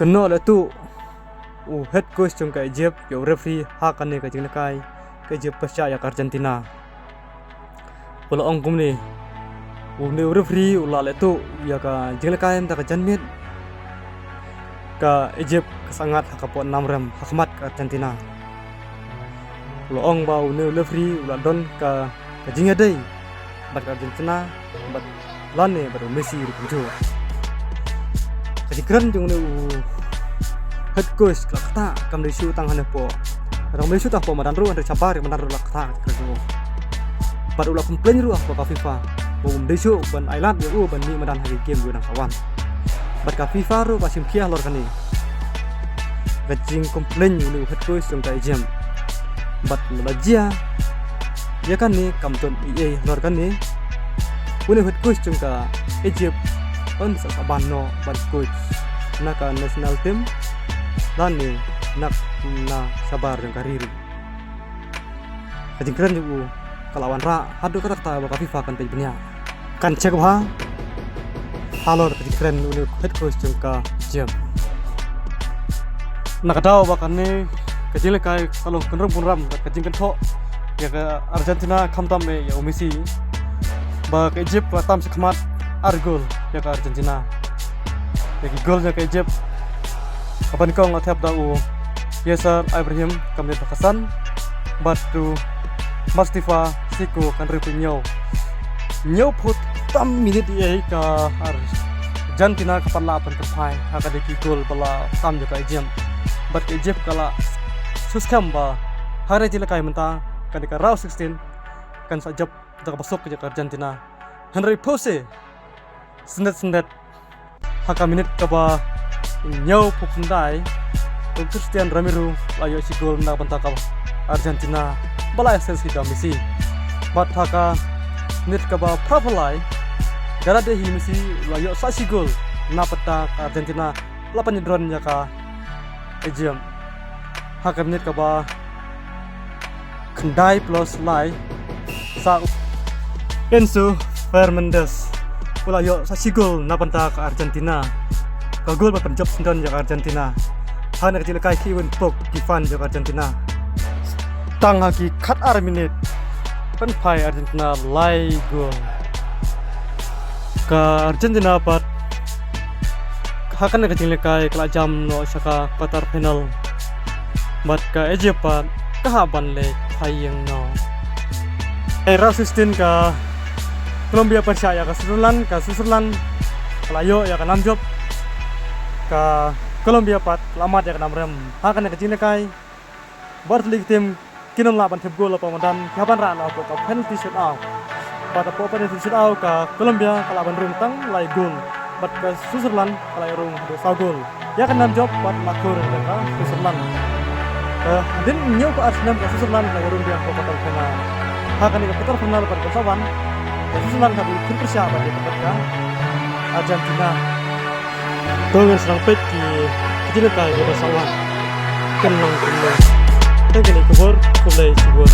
kena le tu head coach chung ka Egypt yo referee hakan ne ka jing kai ka Egypt percaya ka Argentina pula ong kum ni ne referee ula le tu ya ka jing kai ta ka janmit ka Egypt sangat hakapon 6 rem hakmat ka Argentina pula ong bau ne referee ula don ka jing dei bat ka Argentina bat lane bat Messi di kunju jadi keren jung ne head coach kelakta kam de shoot tang hane po rong me shoot po madan ru andre cabar madan ru lakta kerjo pada ulah komplain ru apa ka FIFA de shoot ban island yo ban ni madan hari game gu nang kawan bat ka FIFA ru pasim kia lor kani gajing komplain yu head coach jung ka jam bat melajia ya kan ni kam ton EA lor kan ni punya head coach jung ka Egypt on sa kabano ban coach naka national team dan ni nak na sabar yang karir kajing keren juga kalawan ra hadu kata kata baka FIFA kan penya kan cek ha halor kajing keren uni head coach jengka jam nak tahu bakan ni kajing lekai kalau kenrum pun ram kajing kan tho ya ke Argentina kamtam me ya Messi bak Egypt latam sekmat argol ya ke Argentina ya golnya ke Egypt kapan kau ngatap dau Yasser Ibrahim kamden pakasan batu Mustafa Siko kan repunyau nyau put tam minit ye ka Argentina kapan la apan terpai haka deki gol bala tam joka Egypt bat Egypt kala suskam ba hari jila kai menta kan ka round 16 kan sajab dak masuk ke Argentina Henry Pose sendet haka minit ka ba nyau pupundai Cristiano Ramiro layo si gol na bantaka Argentina bala esensi da Messi bat haka nit ka ba propalai gara de hi Messi layo sa si gol na pata Argentina lapan drone nya ka Egypt haka nit ka ba kendai plus lai sa Enzo Fernandez layo sa si gol na bantaka Argentina ka gol ba penjob sendon jak Argentina hana kecil kai kiwen pok kifan jak Argentina tang haki kat ar minit penpai Argentina lai gol ka Argentina pat hakan kecil kai kala jam no saka quarter final bat ka Egypt pat kahaban le hayang no era 16 ka Colombia percaya ka Switzerland kalayo ya ka namjob ka Colombia pat lamat ya kanam rem hakan ka jine kai bar league team kinom la ban thep gol pa madan kapan ra la ka penalty shoot out pada po penalty shoot out ka Colombia kala ban rung tang lai gol bat ka Switzerland kala rung do sa gol ya kanam job pat makur ka Switzerland din nyu ka Arsenal ka Switzerland kala rung dia ko patal kana hakan ka patal final pat ka sawan Switzerland ka bin persiapan di tempat ka Argentina dengan serang pet di kecil kai pada sawan kenang kenang. Tengah ni kubur, kubur.